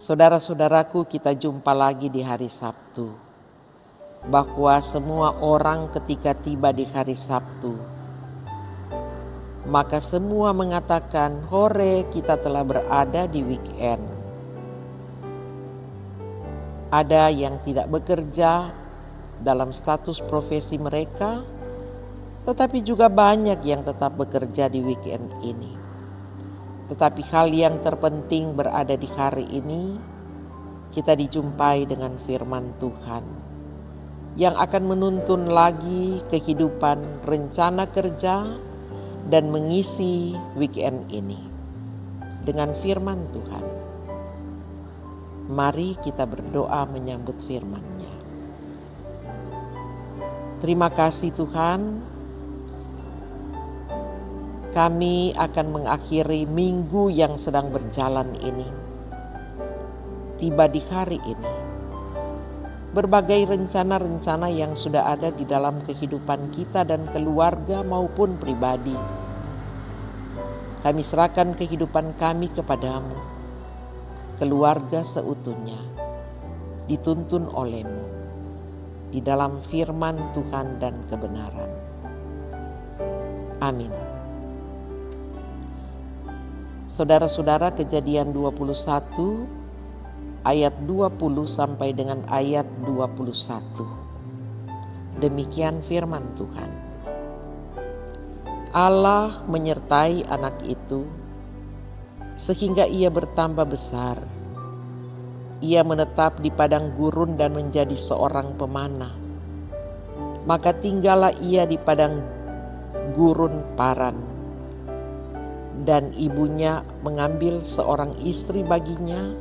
Saudara-saudaraku, kita jumpa lagi di hari Sabtu. Bahwa semua orang ketika tiba di hari Sabtu, maka semua mengatakan, "Hore, kita telah berada di weekend." Ada yang tidak bekerja dalam status profesi mereka, tetapi juga banyak yang tetap bekerja di weekend ini. Tetapi hal yang terpenting berada di hari ini, kita dijumpai dengan firman Tuhan yang akan menuntun lagi kehidupan rencana kerja dan mengisi weekend ini dengan firman Tuhan. Mari kita berdoa menyambut firman-Nya. Terima kasih Tuhan, kami akan mengakhiri minggu yang sedang berjalan ini. Tiba di hari ini, berbagai rencana-rencana yang sudah ada di dalam kehidupan kita dan keluarga maupun pribadi. Kami serahkan kehidupan kami kepadamu, keluarga seutuhnya, dituntun oleh-Mu di dalam firman Tuhan dan kebenaran. Amin. Saudara-saudara, Kejadian 21 ayat 20 sampai dengan ayat 21. Demikian firman Tuhan. Allah menyertai anak itu sehingga ia bertambah besar. Ia menetap di padang gurun dan menjadi seorang pemanah. Maka tinggallah ia di padang gurun Paran. Dan ibunya mengambil seorang istri baginya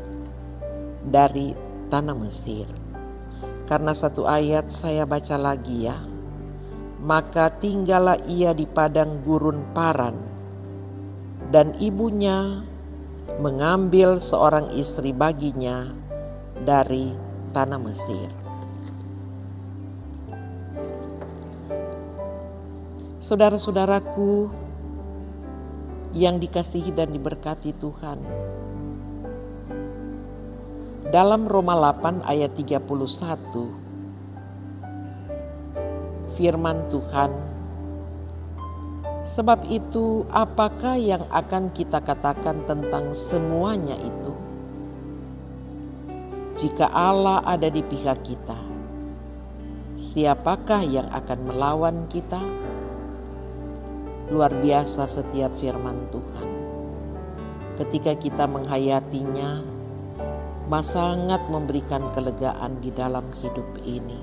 dari tanah Mesir. Karena satu ayat saya baca lagi ya. Maka tinggallah ia di padang gurun Paran, dan ibunya mengambil seorang istri baginya dari tanah Mesir. Saudara-saudaraku yang dikasihi dan diberkati Tuhan, dalam Roma 8 ayat 31, firman Tuhan, "Sebab itu apakah yang akan kita katakan tentang semuanya itu? Jika Allah ada di pihak kita, siapakah yang akan melawan kita?" Luar biasa setiap firman Tuhan. Ketika kita menghayatinya, sangat memberikan kelegaan di dalam hidup ini.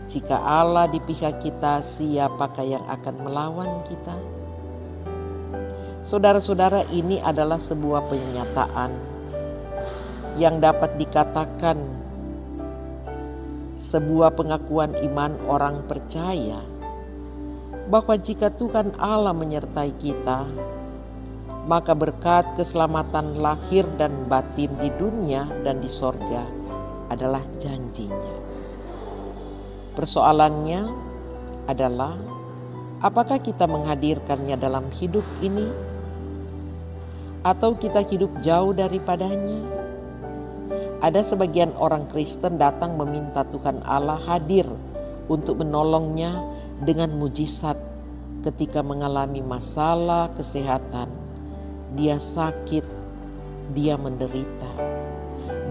Jika Allah di pihak kita, siapakah yang akan melawan kita? Saudara-saudara, ini adalah sebuah pernyataan yang dapat dikatakan sebuah pengakuan iman orang percaya bahwa jika Tuhan Allah menyertai kita, maka berkat keselamatan lahir dan batin di dunia dan di sorga adalah janjinya. Persoalannya adalah, apakah kita menghadirkannya dalam hidup ini? Atau kita hidup jauh daripadanya? Ada sebagian orang Kristen datang meminta Tuhan Allah hadir untuk menolongnya dengan mujizat ketika mengalami masalah kesehatan. Dia sakit, dia menderita,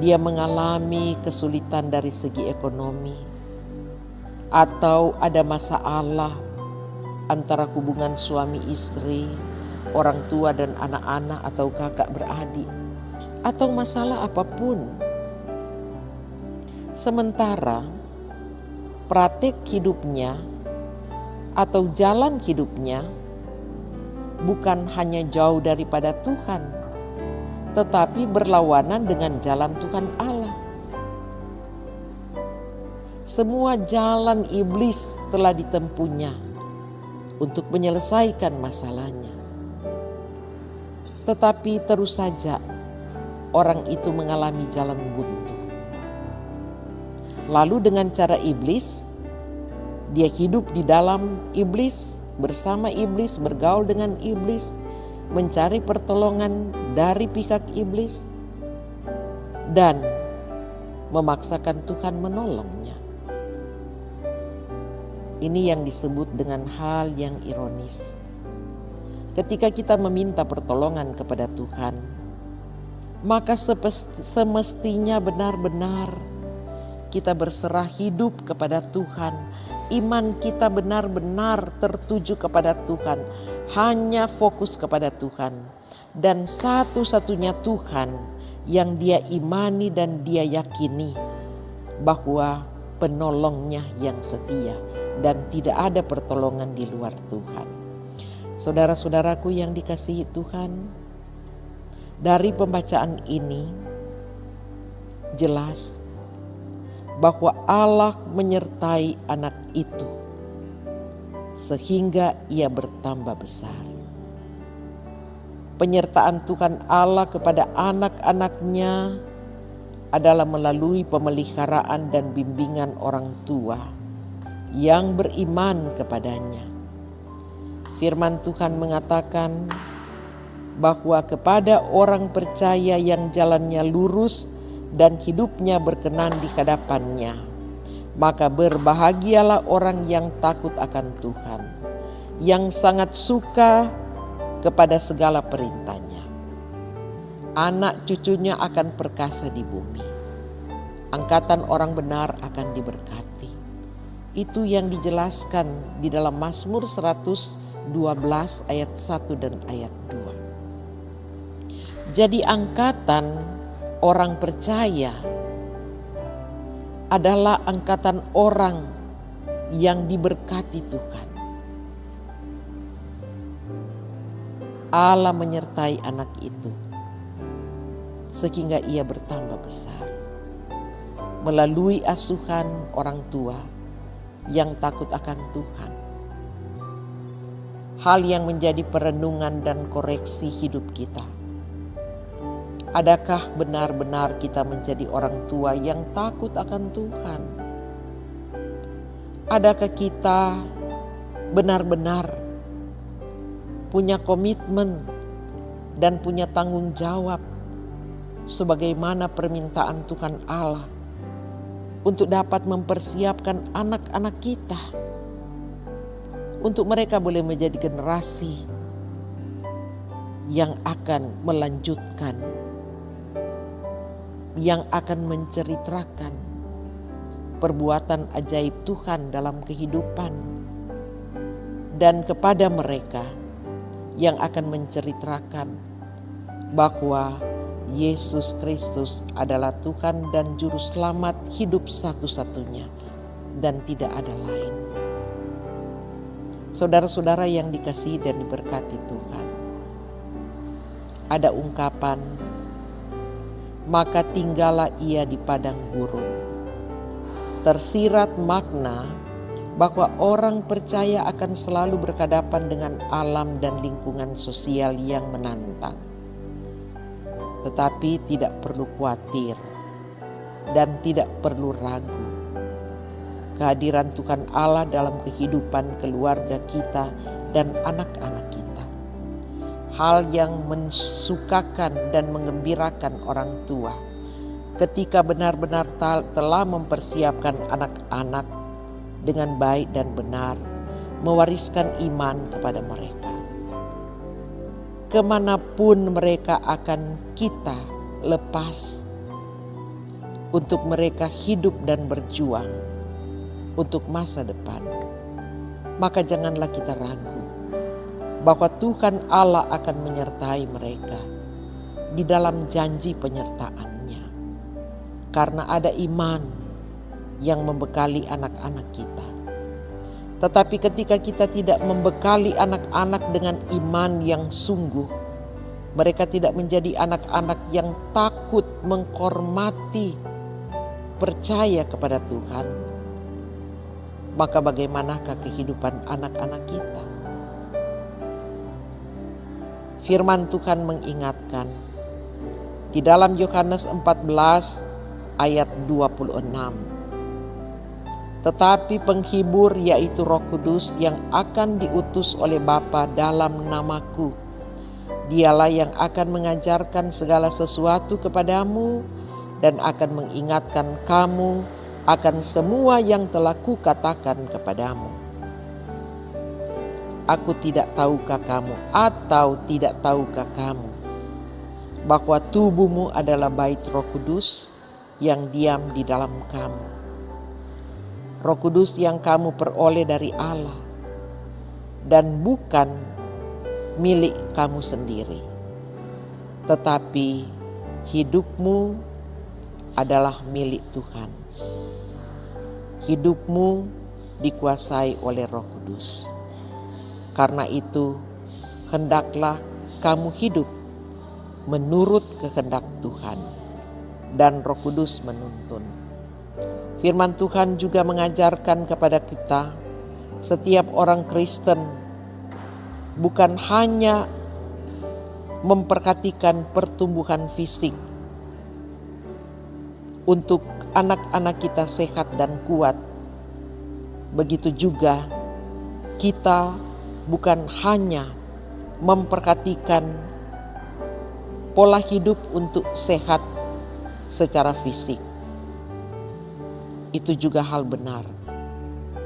dia mengalami kesulitan dari segi ekonomi, atau ada masalah antara hubungan suami istri, orang tua dan anak-anak atau kakak beradik, atau masalah apapun. Sementara praktek hidupnya atau jalan hidupnya bukan hanya jauh daripada Tuhan, tetapi berlawanan dengan jalan Tuhan Allah. Semua jalan iblis telah ditempuhnya untuk menyelesaikan masalahnya. Tetapi terus saja orang itu mengalami jalan buntu. Lalu dengan cara iblis, dia hidup di dalam iblis, bersama iblis, bergaul dengan iblis, mencari pertolongan dari pihak iblis. dan memaksakan Tuhan menolongnya. Ini yang disebut dengan hal yang ironis. Ketika kita meminta pertolongan kepada Tuhan, maka semestinya benar-benar kita berserah hidup kepada Tuhan. Iman kita benar-benar tertuju kepada Tuhan, hanya fokus kepada Tuhan. Dan satu-satunya Tuhan yang dia imani dan dia yakini bahwa penolongnya yang setia dan tidak ada pertolongan di luar Tuhan. Saudara-saudaraku yang dikasihi Tuhan, dari pembacaan ini jelas bahwa Allah menyertai anak itu sehingga ia bertambah besar. Penyertaan Tuhan Allah kepada anak-anaknya adalah melalui pemeliharaan dan bimbingan orang tua yang beriman kepadanya. Firman Tuhan mengatakan bahwa kepada orang percaya yang jalannya lurus dan hidupnya berkenan di hadapannya, maka berbahagialah orang yang takut akan Tuhan, yang sangat suka kepada segala perintahnya. Anak cucunya akan perkasa di bumi. Angkatan orang benar akan diberkati. Itu yang dijelaskan di dalam Mazmur 112 ayat 1 dan ayat 2. Jadi angkatan orang percaya adalah angkatan orang yang diberkati Tuhan. Allah menyertai anak itu sehingga ia bertambah besar melalui asuhan orang tua yang takut akan Tuhan. Hal yang menjadi perenungan dan koreksi hidup kita. Adakah benar-benar kita menjadi orang tua yang takut akan Tuhan? Adakah kita benar-benar punya komitmen dan punya tanggung jawab sebagaimana permintaan Tuhan Allah untuk dapat mempersiapkan anak-anak kita untuk mereka boleh menjadi generasi yang akan melanjutkan, yang akan menceritakan perbuatan ajaib Tuhan dalam kehidupan, dan kepada mereka yang akan menceritakan bahwa Yesus Kristus adalah Tuhan dan Juru Selamat hidup satu-satunya dan tidak ada lain. Saudara-saudara yang dikasihi dan diberkati Tuhan, ada ungkapan, maka tinggallah ia di padang gurun. Tersirat makna bahwa orang percaya akan selalu berhadapan dengan alam dan lingkungan sosial yang menantang. Tetapi tidak perlu khawatir dan tidak perlu ragu. Kehadiran Tuhan Allah dalam kehidupan keluarga kita dan anak-anak kita. Hal yang mensukakan dan mengembirakan orang tua ketika benar-benar telah mempersiapkan anak-anak dengan baik dan benar, mewariskan iman kepada mereka. Kemanapun mereka akan kita lepas untuk mereka hidup dan berjuang untuk masa depan, maka janganlah kita ragu bahwa Tuhan Allah akan menyertai mereka di dalam janji penyertaannya. Karena ada iman yang membekali anak-anak kita. Tetapi ketika kita tidak membekali anak-anak dengan iman yang sungguh, mereka tidak menjadi anak-anak yang takut, menghormati, percaya kepada Tuhan, maka bagaimanakah kehidupan anak-anak kita? Firman Tuhan mengingatkan di dalam Yohanes 14 ayat 26. Tetapi penghibur yaitu Roh Kudus yang akan diutus oleh Bapa dalam namaku, dialah yang akan mengajarkan segala sesuatu kepadamu dan akan mengingatkan kamu akan semua yang telah kukatakan kepadamu. Aku tidak tahukah kamu atau tidak tahukah kamu bahwa tubuhmu adalah bait Roh Kudus yang diam di dalam kamu. Roh Kudus yang kamu peroleh dari Allah dan bukan milik kamu sendiri. Tetapi hidupmu adalah milik Tuhan. Hidupmu dikuasai oleh Roh Kudus. Karena itu, hendaklah kamu hidup menurut kehendak Tuhan, dan Roh Kudus menuntun. Firman Tuhan juga mengajarkan kepada kita, setiap orang Kristen bukan hanya memperhatikan pertumbuhan fisik untuk anak-anak kita sehat dan kuat. Begitu juga kita bukan hanya memperhatikan pola hidup untuk sehat secara fisik. Itu juga hal benar.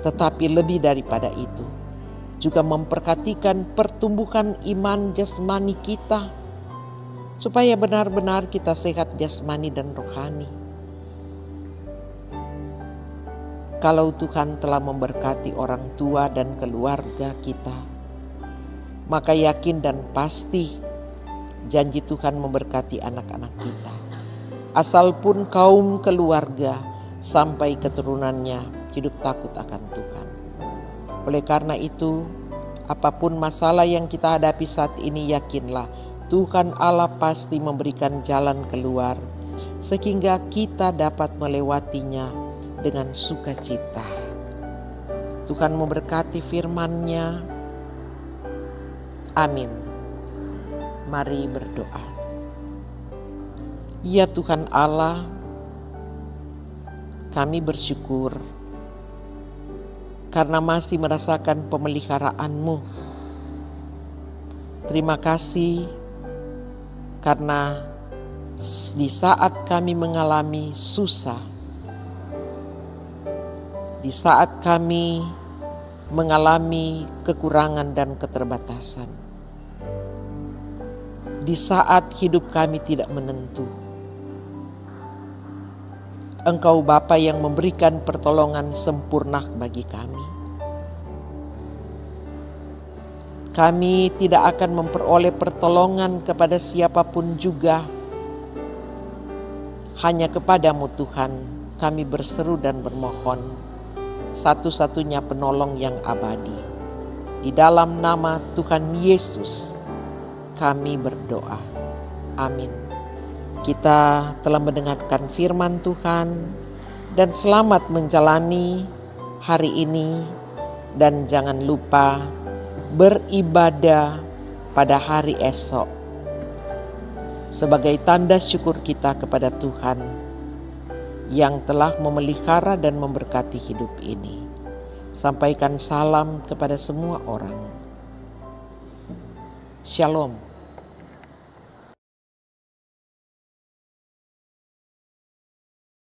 Tetapi lebih daripada itu, juga memperhatikan pertumbuhan iman jasmani kita, supaya benar-benar kita sehat jasmani dan rohani. Kalau Tuhan telah memberkati orang tua dan keluarga kita, maka yakin dan pasti janji Tuhan memberkati anak-anak kita. Asalpun kaum keluarga sampai keturunannya hidup takut akan Tuhan. Oleh karena itu, apapun masalah yang kita hadapi saat ini, yakinlah Tuhan Allah pasti memberikan jalan keluar sehingga kita dapat melewatinya dengan sukacita. Tuhan memberkati firman-Nya. Amin. Mari berdoa. Ya Tuhan Allah, kami bersyukur karena masih merasakan pemeliharaan-Mu. Terima kasih karena di saat kami mengalami susah, di saat kami mengalami kekurangan dan keterbatasan, di saat hidup kami tidak menentu, Engkau Bapa yang memberikan pertolongan sempurna bagi kami. Kami tidak akan memperoleh pertolongan kepada siapapun juga. Hanya kepadamu Tuhan kami berseru dan bermohon, satu-satunya penolong yang abadi. Di dalam nama Tuhan Yesus kami berdoa. Amin. Kita telah mendengarkan firman Tuhan dan selamat menjalani hari ini, dan jangan lupa beribadah pada hari esok sebagai tanda syukur kita kepada Tuhan yang telah memelihara dan memberkati hidup ini. Sampaikan salam kepada semua orang. Shalom.